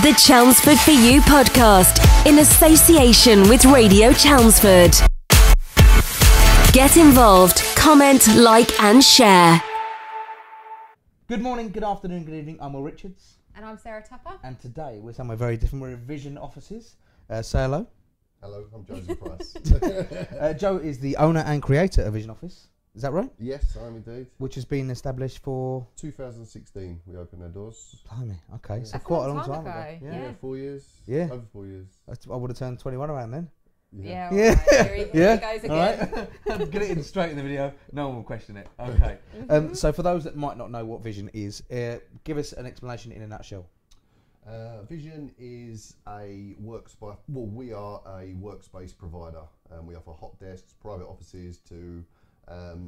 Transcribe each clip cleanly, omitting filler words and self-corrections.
The Chelmsford For You podcast in association with Radio Chelmsford. Get involved, comment, like and share. Good morning, good afternoon, good evening. I'm Will Richards. And I'm Sarah Tupper. And today we're somewhere very different. We're in Vision offices. Say hello. Hello, I'm Joseph Price. Joe is the owner and creator of Vision Office. Is that right? Yes, I am indeed. Which has been established for 2016. We opened our doors. Blimey, okay, Yeah. so That's quite a long time ago. Yeah. 4 years. Yeah. Over 4 years. I would have turned 21 around then. Yeah. Yeah. Right. Here he goes All again. right. Get it in straight in the video. No one will question it. Okay. So for those that might not know what Vision is, give us an explanation in a nutshell. Vision is a workspace. Well, we are a workspace provider. We offer hot desks, private offices to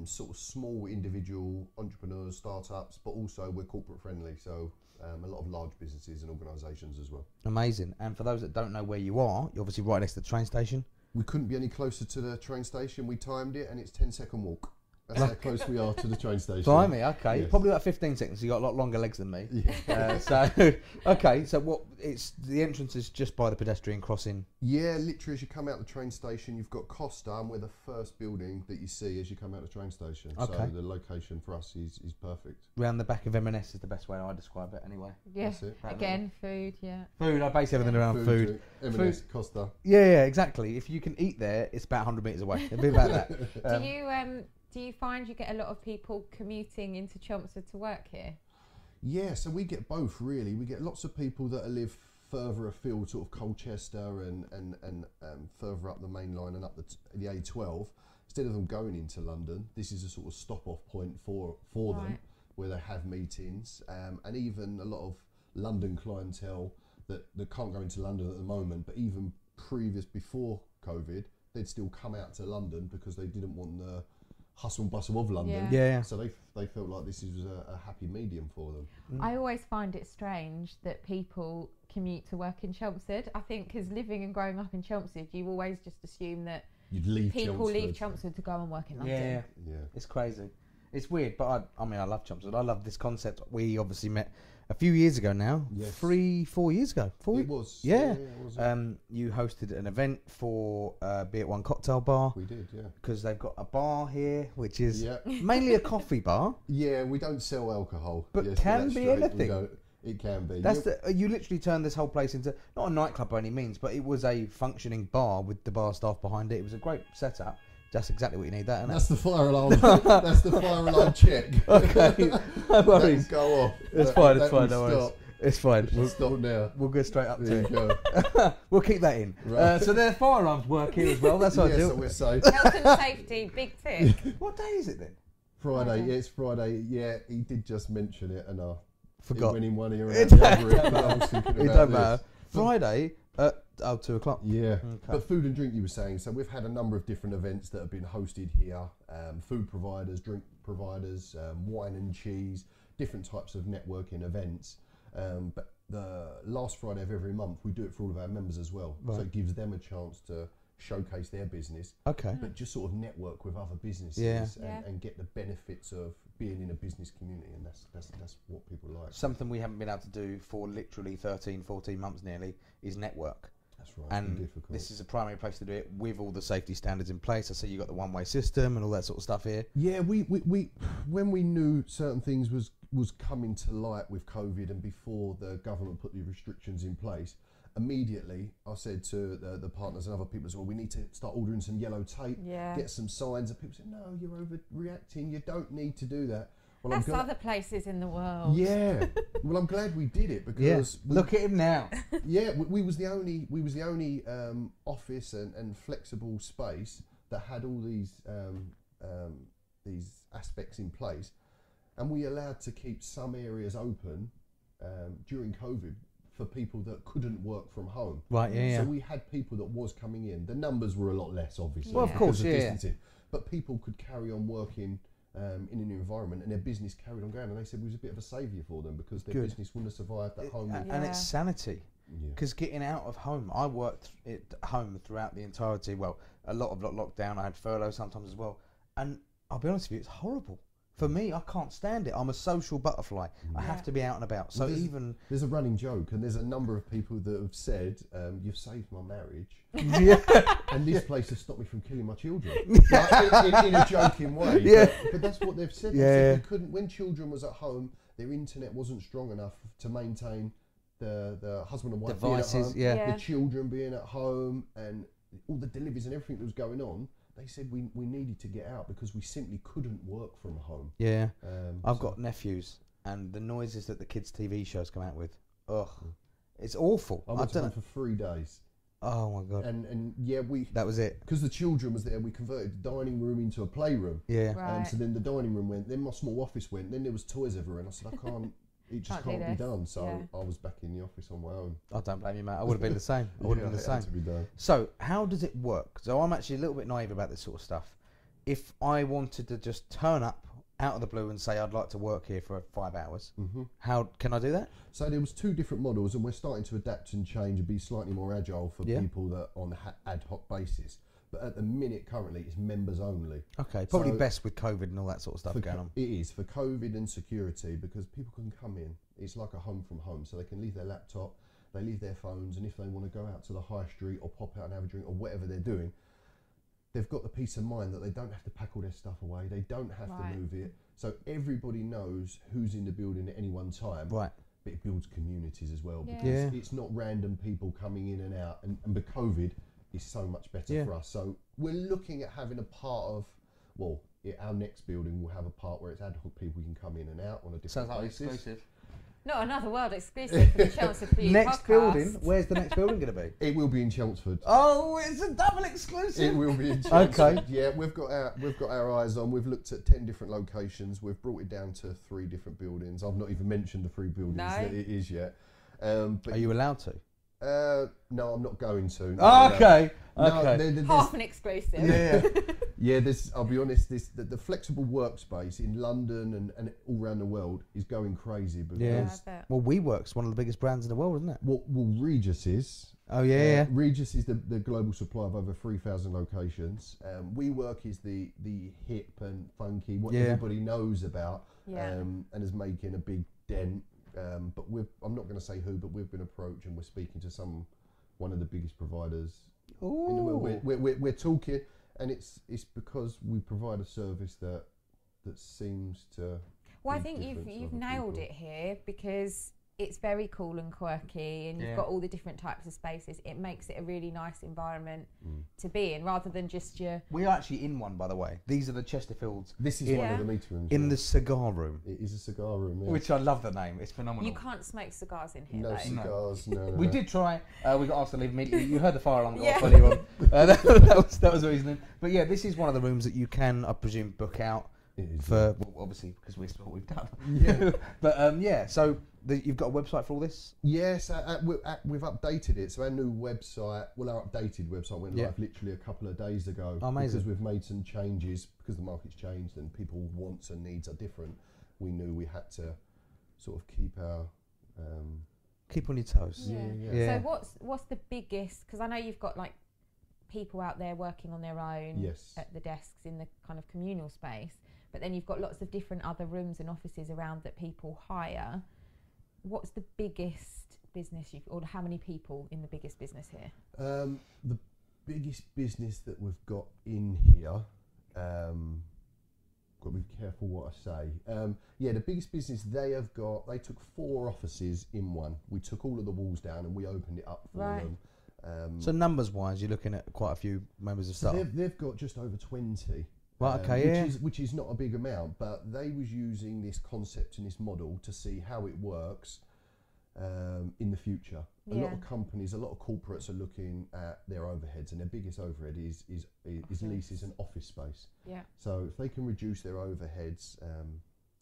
sort of small individual entrepreneurs, startups, but also we're corporate friendly. So a lot of large businesses and organisations as well. Amazing. And for those that don't know where you are, you're obviously right next to the train station. We couldn't be any closer to the train station. We timed it, and it's 10-second walk. That's how close we are to the train station. Blimey, okay. Yes. Probably about 15 seconds. You got a lot longer legs than me. Yeah. So what? It's the entrance is just by the pedestrian crossing. Yeah, literally as you come out the train station, you've got Costa, and we're the first building that you see as you come out the train station. Okay. So the location for us is perfect. Round the back of M&S is the best way I describe it anyway. Yeah. That's it. Again, food, yeah. Food, I base everything around food. M&S, Costa. Yeah, exactly. If you can eat there, it's about 100 metres away. It'd be about that. Do you find you get a lot of people commuting into Chelmsford to work here? Yeah, so we get both really. We get lots of people that live further afield, sort of Colchester and further up the main line and up the A12. Instead of them going into London, this is a sort of stop-off point for them, where they have meetings, and even a lot of London clientele that can't go into London at the moment, but even before COVID, they'd still come out to London because they didn't want the hustle and bustle of London. Yeah. So they felt like this was a happy medium for them. I always find it strange that people commute to work in Chelmsford. I think because living and growing up in Chelmsford, you always just assume that You'd leave people Chelmsford. leave Chelmsford to go and work in London. Yeah. It's crazy. It's weird, but I mean, I love Chelmsford. I love this concept. We obviously met a few years ago now. Yes. 4 years ago. It was. Yeah. It was. You hosted an event for Be It One Cocktail Bar. We did, yeah. Because they've got a bar here, which is Yeah. mainly a coffee bar. Yeah, we don't sell alcohol. But Yes, can that's be straight. anything. It can be. That's you literally turned this whole place into, not a nightclub by any means, but it was a functioning bar with the bar staff behind it. It was a great setup. That's exactly what you need, that, isn't That's the fire alarm. That's the fire alarm check. Okay, no worries. Go off. It's fine, no worries. It's fine. We'll stop now. We'll go straight up There to you it. go. We'll keep that in. Right. So their fire alarms work here as well. That's ideal. So we're safe. Health and safety, big tip. What day is it then? Friday. Yeah, it's Friday. Yeah, he did just mention it, and I Forgot. It went in one ear and It out the other ear. don't but I was thinking It about don't this. matter. Friday at 2 o'clock. Yeah, Okay. but food and drink you were saying, so we've had a number of different events that have been hosted here, food providers, drink providers, wine and cheese, different types of networking events, but the last Friday of every month we do it for all of our members as well, so it gives them a chance to showcase their business, Okay. but just sort of network with other businesses Yeah. and get the benefits of being in a business community, and that's what people like. Something we haven't been able to do for literally 13, 14 months nearly is network. That's right. And difficult. this is a primary place to do it with all the safety standards in place. I see you got the one-way system and all that sort of stuff here. Yeah, we when we knew certain things was coming to light with COVID and before the government put the restrictions in place, immediately I said to the partners and other people as well, we need to start ordering some yellow tape, get some signs, and people said, no, you're overreacting, you don't need to do that. Well, That's other places in the world. Yeah. Well, I'm glad we did it because Look at him now. yeah, we was the only office and flexible space that had all these aspects in place, and we allowed to keep some areas open during COVID for people that couldn't work from home. Right, yeah. So we had people that was coming in. The numbers were a lot less, obviously. Well, of course, because of yeah. distancing, but people could carry on working in a new environment, and their business carried on going, and they said we was a bit of a saviour for them because their business wouldn't have survived at home. And it's sanity. Because getting out of home, I worked at home throughout the entirety, well, a lot of lockdown, I had furlough sometimes as well, and I'll be honest with you, it's horrible. For me, I can't stand it. I'm a social butterfly. I have to be out and about. So there's a running joke, and there's a number of people that have said, "You've saved my marriage," and this place has stopped me from killing my children. Like, in a joking way. Yeah. But that's what they've said. They said we couldn't, when children was at home, their internet wasn't strong enough to maintain the husband and wife devices, being at home, the children being at home, and all the deliveries and everything that was going on. They said we needed to get out because we simply couldn't work from home. Yeah. I've got nephews, and the noises that the kids' TV shows come out with, it's awful. I went to them for 3 days. Oh my God. And that was it. Because the children was there, we converted the dining room into a playroom. Yeah. Right. So then the dining room went, then my small office went, then there was toys everywhere, and I said, I can't. It just can't be done. So I was back in the office on my own. I don't blame you, mate. I would have been the same. I would have been the same. Had to be done. So how does it work? So I'm actually a little bit naive about this sort of stuff. If I wanted to just turn up out of the blue and say I'd like to work here for 5 hours, how can I do that? So there was 2 different models, and we're starting to adapt and change and be slightly more agile for people that on an ad hoc basis. But at the minute, currently, it's members only. Okay, probably best with COVID and all that sort of stuff going on. It is, for COVID and security, because people can come in. It's like a home from home, so they can leave their laptop, they leave their phones, and if they want to go out to the high street or pop out and have a drink or whatever they're doing, they've got the peace of mind that they don't have to pack all their stuff away, they don't have to move it. So everybody knows who's in the building at any one time. Right. But it builds communities as well, because it's not random people coming in and out. And with COVID, is so much better for us. So we're looking at having a part of, our next building will have a part where it's ad hoc people can come in and out on a different basis. Exclusive. Not another world exclusive for the Chelmsford For You Next podcast. building, where's the next building going to be? It will be in Chelmsford. Oh, it's a double exclusive. It will be in Chelmsford. Okay. Yeah, we've got our eyes on. We've looked at 10 different locations. We've brought it down to 3 different buildings. I've not even mentioned the 3 buildings that it is yet. But are you allowed to? No, I'm not going to. Okay. Half an exclusive. Yeah. I'll be honest. The flexible workspace in London and all around the world is going crazy because. Well, WeWork's one of the biggest brands in the world, isn't it? Well, Regis is. Oh yeah. Regis is the global supply of over 3,000 locations. WeWork is the hip and funky, what everybody knows about, and is making a big dent. But I'm not going to say who, but we've been approached and we're speaking to one of the biggest providers in the world. We're talking, and it's because we provide a service that seems to. Well, I think you've nailed it here, because it's very cool and quirky, and you've got all the different types of spaces. It makes it a really nice environment to be in, rather than just your... We are actually in one, by the way. These are the Chesterfields. This is one of the meeting rooms. In the cigar room. It is a cigar room, Which I love the name. It's phenomenal. You can't smoke cigars in here, No though. cigars, no. We did try. We got asked to leave immediately. You heard the fire alarm go off earlier on. That was the reason. But yeah, this is one of the rooms that you can, I presume, book out. Obviously, because we've what we've done. Yeah. But so you've got a website for all this? Yes, we've updated it. So our new website, our updated website went live literally a couple of days ago. Amazing. Because we've made some changes, because the market's changed and people's wants and needs are different. We knew we had to sort of keep our... keep on your toes. Yeah. So what's the biggest... Because I know you've got like people out there working on their own at the desks in the kind of communal space. But then you've got lots of different other rooms and offices around that people hire. What's the biggest business or how many people in the biggest business here? The biggest business that we've got in here, got to be careful what I say. The biggest business they took 4 offices in one. We took all of the walls down and we opened it up for them. So numbers wise, you're looking at quite a few members of staff. They've got just over 20. Right, okay, which is not a big amount, but they was using this concept and this model to see how it works in the future. A lot of companies, a lot of corporates are looking at their overheads, and their biggest overhead is leases and office space. Yeah. So if they can reduce their overheads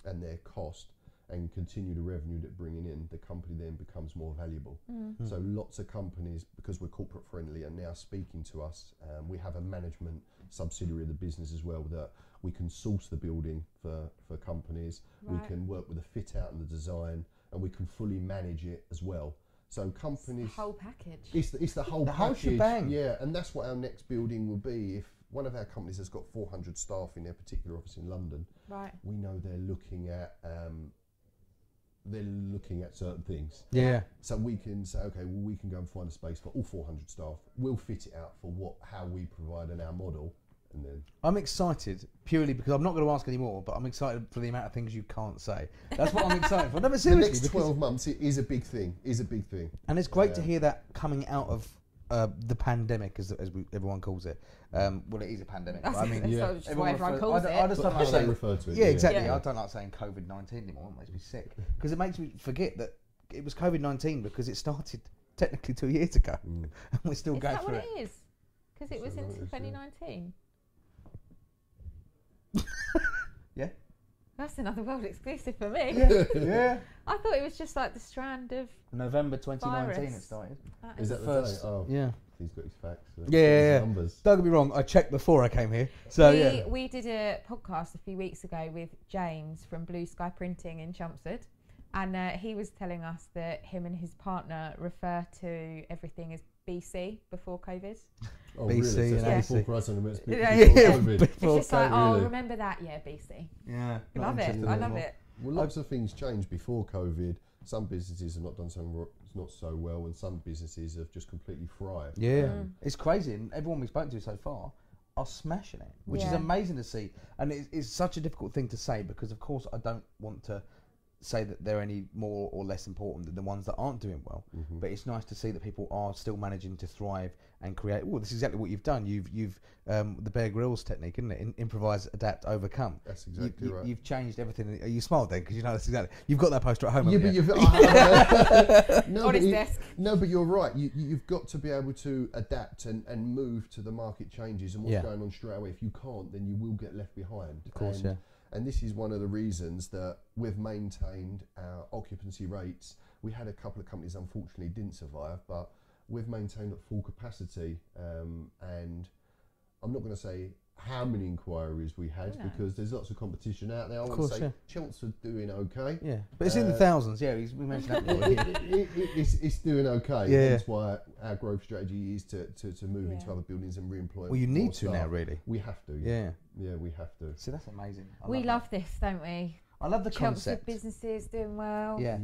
and their cost and continue the revenue that bringing in, the company then becomes more valuable. So lots of companies, because we're corporate friendly, are now speaking to us. We have a management subsidiary of the business as well, that we can source the building for companies. We can work with the fit out and the design, and we can fully manage it as well. So companies... It's the whole package. It's the whole package. Whole shebang. Yeah, and that's what our next building will be. If one of our companies has got 400 staff in their particular office in London. Right. We know they're looking at certain things. Yeah. So we can say, okay, well, we can go and find a space for all 400 staff. We'll fit it out for how we provide in our model. And then I'm excited purely because I'm not going to ask anymore, but I'm excited for the amount of things you can't say. That's what I'm excited for. No, but seriously, the next 12 months it is a big thing. And it's great to hear that coming out of the pandemic, as everyone calls it. Well, it is a pandemic. But I mean, everyone calls it. I just don't like saying refer to it. Yeah, exactly. I don't like saying COVID-19 anymore. It makes me sick because it makes me forget that it was COVID-19 because it started technically 2 years ago, and we're still going through it. Is that what it is? Because it was in 2019. Yeah. That's another world exclusive for me. Yeah. I thought it was just like the strand of November 2019 virus. It started. Is that the first? day? Oh, yeah. He's got his facts. Yeah. Numbers. Don't get me wrong. I checked before I came here. So we did a podcast a few weeks ago with James from Blue Sky Printing in Chelmsford, and he was telling us that him and his partner refer to everything as BC, before COVID. Oh, BC really? and before AC. Christ and it's Yeah. COVID. It's just like, really? remember that? Yeah, BC. Yeah. I love it. I love it. Well, lots of things changed before COVID. Some businesses have not done not so well, and some businesses have just completely thrived. Yeah, it's crazy, and everyone we've spoken to so far are smashing it, which is amazing to see. And it's such a difficult thing to say because, of course, I don't want to say that they're any more or less important than the ones that aren't doing well. But it's nice to see that people are still managing to thrive and create. Well, this is exactly what you've done. You've the Bear Grylls technique, isn't it? Improvise, adapt, overcome. That's exactly right. You've changed everything. You smiled then because you know that's exactly. You've got that poster at home. Yeah, haven't but you? On his desk. No, but you're right. You've got to be able to adapt and move to the market changes and what's going on straight away. If you can't, then you will get left behind. Of course, And this is one of the reasons that we've maintained our occupancy rates. We had a couple of companies, unfortunately, didn't survive, but we've maintained at full capacity. And I'm not going to say how many inquiries we had because there's lots of competition out there. I want to say Chelmsford doing okay. Yeah, but it's in the thousands. Yeah, we mentioned that. It's doing okay. Yeah. That's why our growth strategy is to move into other buildings and re-employ. Well, you need to now, really. We have to. Yeah, we have to. See, that's amazing. We love this, don't we? I love the concept. Businesses doing well. Yeah.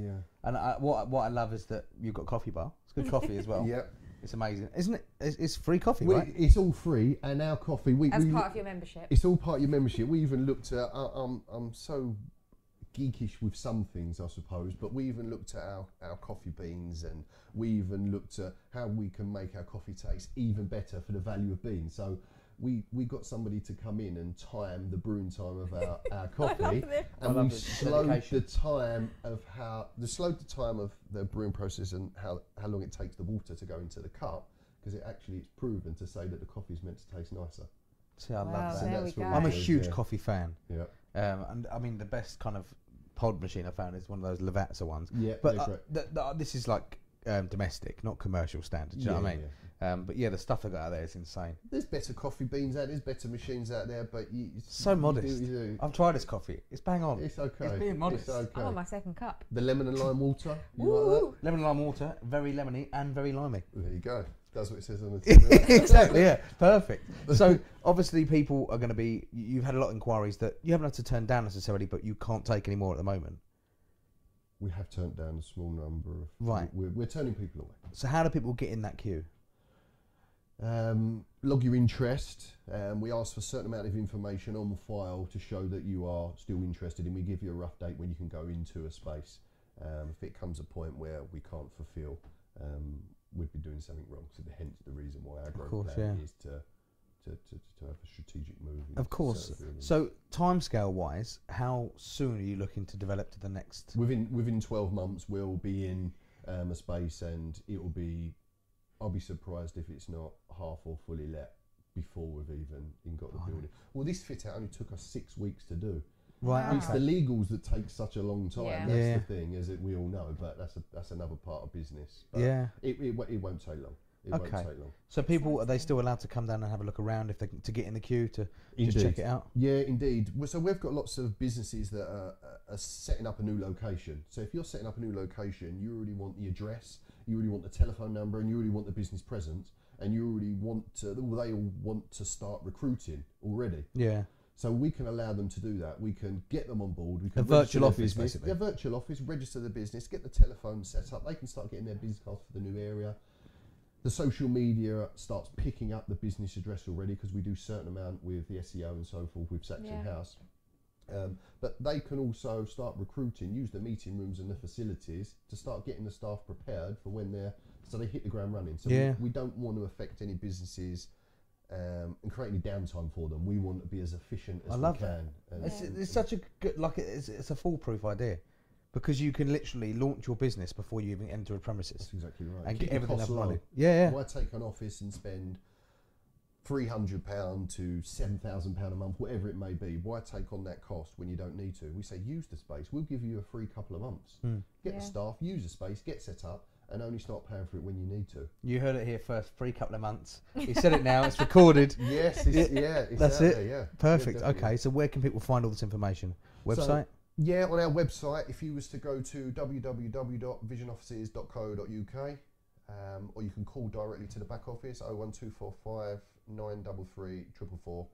And what I love is that you've got a coffee bar. It's good coffee as well. Yeah. It's amazing, isn't it? It's free coffee, right? It's all free, and our coffee. As part of your membership. It's all part of your membership. We even looked at. I'm so geekish with some things, I suppose, but we even looked at our coffee beans, and we even looked at how we can make our coffee taste even better for the value of beans. So we got somebody to come in and time the brewing time of our coffee, and we slowed the time of the brewing process and how long it takes the water to go into the cup, because it's proven to say that the coffee is meant to taste nicer. See, I love that. There we go. I'm a huge coffee fan. Yeah. And I mean, the best kind of pod machine I found is one of those Lavazza ones. Yeah, but this is like domestic, not commercial standard. Do you know what I mean? But the stuff they got out there is insane. There's better coffee beans out there, there's better machines out there, but so modest. I've tried this coffee. It's bang on. It's okay. It's being modest. It's okay. I'm on my second cup. The lemon and lime water. You like that? Lemon and lime water, very lemony and very limey. There you go. That's what it says on the tin. Exactly, yeah. Perfect. So obviously people are going to be, you've had a lot of inquiries that you haven't had to turn down necessarily, but you can't take any more at the moment. We have turned down a small number of... Right. We're turning people away. So how do people get in that queue? Log your interest. We ask for a certain amount of information on the file to show that you are still interested, and we give you a rough date when you can go into a space. If it comes a point where we can't fulfil, we'd be doing something wrong. So hence the reason why our growth plan is to have a strategic move. Of course. So timescale wise, how soon are you looking to develop to the next? Within 12 months, we'll be in a space, and it will be. I'll be surprised if it's not half or fully let before we've even got the building. Well, this fit out only took us 6 weeks to do. Right. Wow. It's the legals that take such a long time. Yeah. That's the thing, as we all know. But that's another part of business. But it won't take long. It won't take long. So people, are they still allowed to come down and have a look around if they to get in the queue to just check it out? Yeah, indeed. So we've got lots of businesses that are setting up a new location. So if you're setting up a new location, you already want the address, you already want the telephone number, and you already want the business presence. and you already they all want to start recruiting already. Yeah. So we can allow them to do that. We can get them on board. We can a virtual office, business, basically. A virtual office, register the business, get the telephone set up. They can start getting their business cards for the new area. The social media starts picking up the business address already because we do a certain amount with the SEO and so forth with Saxon House. But they can also start recruiting, use the meeting rooms and the facilities to start getting the staff prepared for when so they hit the ground running. So we don't want to affect any businesses and create any downtime for them. We want to be as efficient as we can. It's such a good, it's a foolproof idea, because you can literally launch your business before you even enter a premises. That's exactly right. And get everything up and running. Why take an office and spend £300 to £7,000 a month, whatever it may be? Why take on that cost when you don't need to? We say use the space. We'll give you a free couple of months. Get the staff, use the space, get set up, and only start paying for it when you need to. You heard it here first, free couple of months. He said it now, it's recorded. Yes, it's that's it. There, yeah. Perfect. Yeah, okay, so where can people find all this information? Website? On our website, if you was to go to www.visionoffices.co.uk, or you can call directly to the back office, 01245 933 444.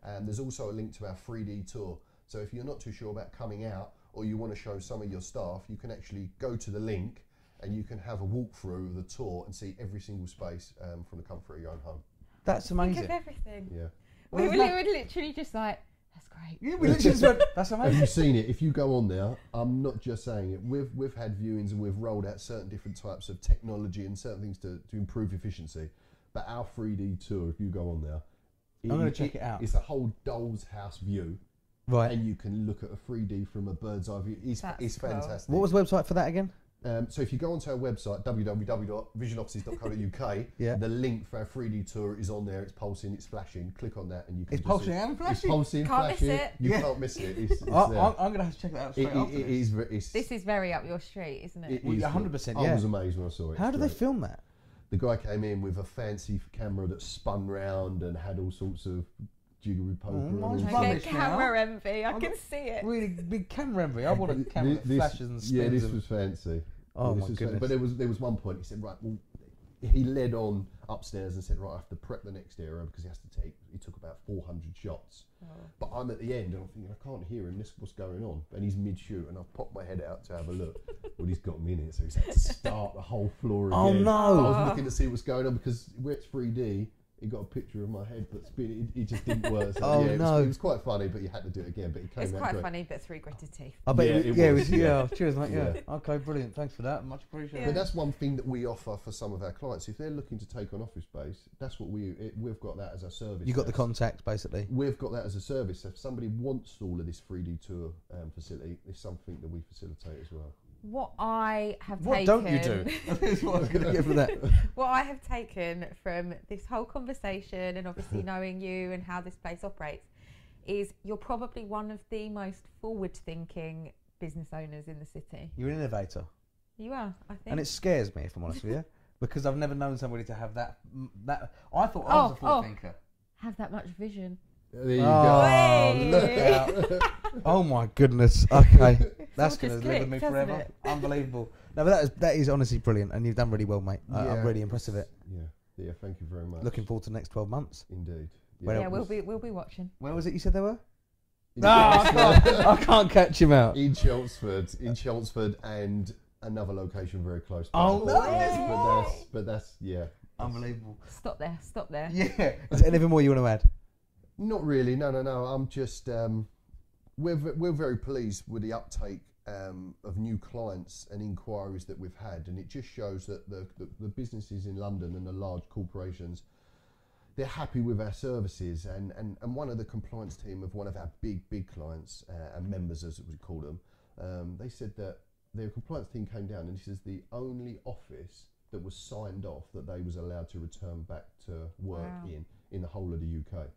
And there's also a link to our 3D tour. So if you're not too sure about coming out, or you want to show some of your staff, you can actually go to the link and you can have a walkthrough of the tour and see every single space from the comfort of your own home. That's amazing. Think of everything. Yeah. We were literally just like, that's great. Yeah, we literally just went, that's amazing. Have you seen it? If you go on there, I'm not just saying it. We've had viewings and we've rolled out certain different types of technology and certain things to improve efficiency. But our 3D tour, if you go on there, I'm going to check it out. It's a whole doll's house view. Right. And you can look at a 3D from a bird's eye view. It's fantastic. What was the website for that again? So if you go onto our website, www.visionoffices.co.uk, the link for our 3D tour is on there. It's pulsing, it's flashing. Click on that and you can It's pulsing and flashing? It's pulsing, can't flashing. Miss it. You can't miss it. It's I'm going to have to check that out straight after This is very up your street, isn't it? 100%, I was amazed when I saw it. How do they film that? The guy came in with a fancy camera that spun round and had all sorts of jiggery poker. I get camera envy. I can see it. Really big camera envy. I want a camera that flashes and spins. Yeah, this was fancy. Oh my goodness! But there was one point he said, right, well, he led on upstairs and said, right, I have to prep the next area because he took about 400 shots. Oh. But I'm at the end and I'm thinking, I can't hear him. What's going on? And he's mid-shoot and I've popped my head out to have a look. Well, he's got me in it, so he's had to start the whole floor again. Oh no! I was looking to see what's going on because where it's 3D. He got a picture of my head, but it just didn't work. So it was quite funny, but you had to do it again. But it came out quite funny, but through gritted teeth. I bet it was. Cheers, mate. Yeah. Okay, brilliant. Thanks for that. Much appreciated. But that's one thing that we offer for some of our clients. If they're looking to take on office space, that's what we've got that as a service. You got the contact, basically. We've got that as a service. If somebody wants all of this 3D tour facility, it's something that we facilitate as well. What I have taken... What don't you do? That's what I was going to get from that. What I have taken from this whole conversation and obviously knowing you and how this place operates is you're probably one of the most forward-thinking business owners in the city. You're an innovator. You are, I think. And it scares me, if I'm honest with you, because I've never known somebody to have that. I thought I was a forward thinker. Have that much vision. There you go. Hey. Look out. Oh my goodness. Okay. That's going to live with me forever. Unbelievable. No, but that is honestly brilliant, and you've done really well, mate. I'm really impressed with it. Yeah, thank you very much. Looking forward to the next 12 months. Indeed. Yeah, we'll be watching. Where was it you said they were? No, I can't catch him out. In Chelmsford and another location very close by. Oh, no. But that's unbelievable. Stop there. Yeah. Is there anything more you want to add? Not really. No. I'm just... We're very pleased with the uptake of new clients and inquiries that we've had, and it just shows that the businesses in London and the large corporations, they're happy with our services. And one of the compliance team of one of our big clients and members, as we call them, they said that their compliance team came down and this is the only office that was signed off that they was allowed to return back to work in the whole of the UK.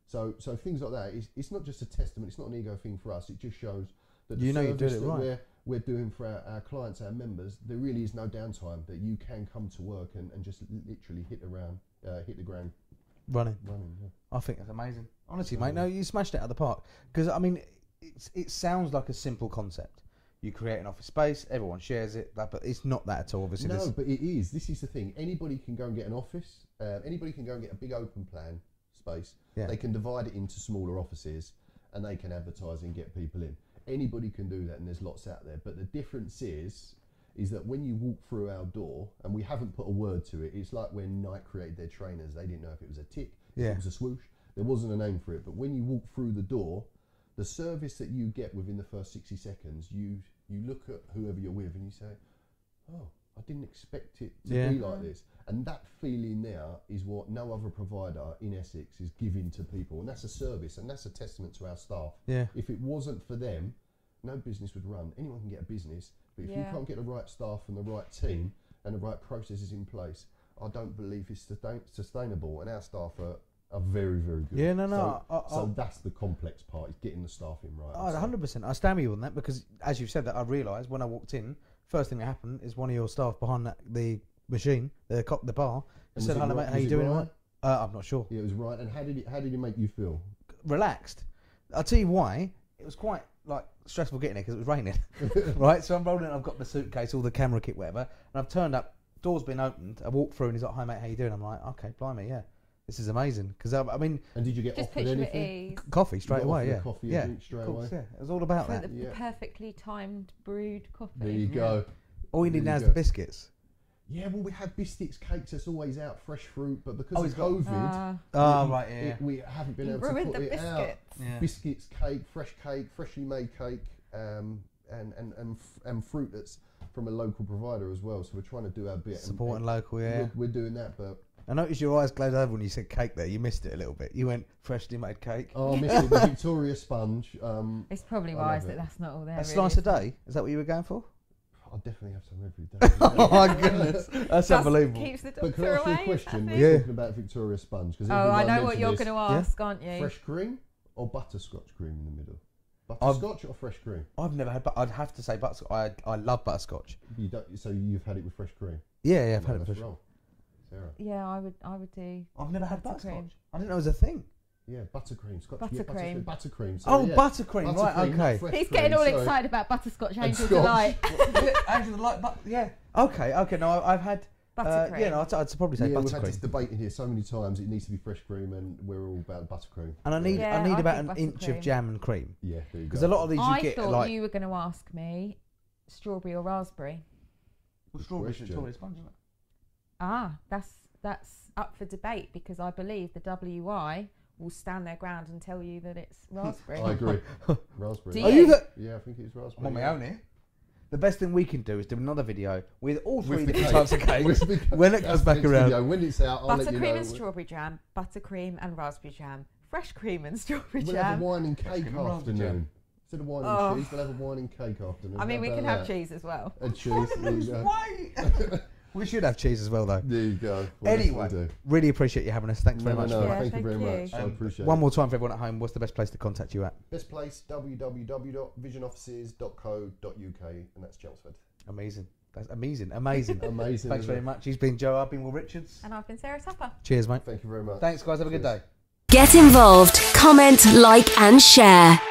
So things like that, it's not just a testament, it's not an ego thing for us, it just shows that the service that we're doing for our clients, our members, there really is no downtime, that you can come to work and just literally hit the ground running. Yeah. I think that's amazing. Honestly, mate, no, you smashed it out of the park. Because, I mean, it sounds like a simple concept. You create an office space, everyone shares it, but it's not that at all, obviously. No, but it is. This is the thing. Anybody can go and get an office. Anybody can go and get a big open plan space. Yeah. They can divide it into smaller offices and they can advertise and get people in. Anybody can do that, and there's lots out there. But the difference is that when you walk through our door, and we haven't put a word to it, it's like when Nike created their trainers. They didn't know if it was a tick, if it was a swoosh. There wasn't a name for it. But when you walk through the door, the service that you get within the first 60 seconds, you look at whoever you're with and you say, oh, I didn't expect it to be like this. And that feeling there is what no other provider in Essex is giving to people. And that's a service, and that's a testament to our staff. Yeah. If it wasn't for them, no business would run. Anyone can get a business, but if you can't get the right staff and the right team and the right processes in place, I don't believe it's sustainable. And our staff are very, very good. Yeah, no. So that's the complex part, is getting the staffing right. 100%. I stand with you on that, because as you've said that, I realised when I walked in, first thing that happened is one of your staff behind the machine, the bar, said, "Hello, mate, how you doing?" Right? I'm not sure. Yeah, it was right. And how did it make you feel? Relaxed. I'll tell you why. It was quite stressful getting there because it was raining, right? So I'm rolling. I've got the suitcase, all the camera kit, whatever, and I've turned up. Door's been opened. I walked through and he's like, "Hi, mate, how you doing?" I'm like, "Okay, blimey, yeah, this is amazing." Because I mean, and did you get offered anything? Coffee straight away, yeah. Coffee, drink straight away. Yeah, it was all about that. The perfectly timed brewed coffee. There you go. All you need now is the biscuits. Yeah, well, we have biscuits, cakes. That's always out, fresh fruit. But because of COVID, we haven't been able to put it out. Yeah. Biscuits, cake, freshly made cake, and fruit that's from a local provider as well. So we're trying to do our bit. Supporting local, yeah. We're doing that, but. I noticed your eyes glazed over when you said cake there. You missed it a little bit. You went freshly made cake. Oh, I missed it. The Victoria sponge. It's probably wise that that's not all there. A slice a day? Is that what you were going for? I'll definitely have some every day. Oh my goodness, that's unbelievable. Keeps the but can I ask you a question? We're talking about Victoria sponge. I know what you're going to ask, aren't you? Fresh cream or butterscotch cream in the middle? Butterscotch or fresh cream? I've never had, I'd have to say butterscotch. I love butterscotch. You don't, so you've had it with fresh cream? Yeah, I've had it with fresh cream. Sarah? Yeah, I would do. I've never had butterscotch. I didn't know it was a thing. Yeah, buttercream, Scotch. Buttercream. Buttercream. Buttercream, right, okay. He's getting all excited about butterscotch, Angel Delight. Angel Delight, yeah. Okay, no, I've had... Buttercream. Yeah, no, I'd probably say buttercream. We've had this debate in here so many times, it needs to be fresh cream, and we're all about buttercream. And I need about an inch of jam and cream. Yeah, there you go. Because a lot of these you get I thought you were going to ask me strawberry or raspberry. Well, strawberry sponge, isn't it? Ah, that's up for debate, because I believe the WI will stand their ground and tell you that it's raspberry. I agree. Raspberry. Are you Yeah, I think it's raspberry. I'm on my own here. The best thing we can do is do another video with all three different types of cakes when it comes back around. Video. When it's out, I'll let you know. Buttercream and strawberry jam, buttercream and raspberry jam, fresh cream and strawberry jam. We'll have a wine and cake afternoon. Instead of wine and cheese, we'll have a wine and cake afternoon. I mean, we can have cheese as well. And cheese. We should have cheese as well, though. There you go. Well, anyway, really appreciate you having us. Thanks very much. Thank you very much. I appreciate it. One more time for everyone at home, what's the best place to contact you at? Best place, www.visionoffices.co.uk, and that's Chelmsford. Amazing. That's amazing. Amazing. Thanks very much. He's been Joe, I've been Will Richards. And I've been Sarah Tupper. Cheers, mate. Thank you very much. Thanks, guys. Have a good day. Get involved, comment, like and share.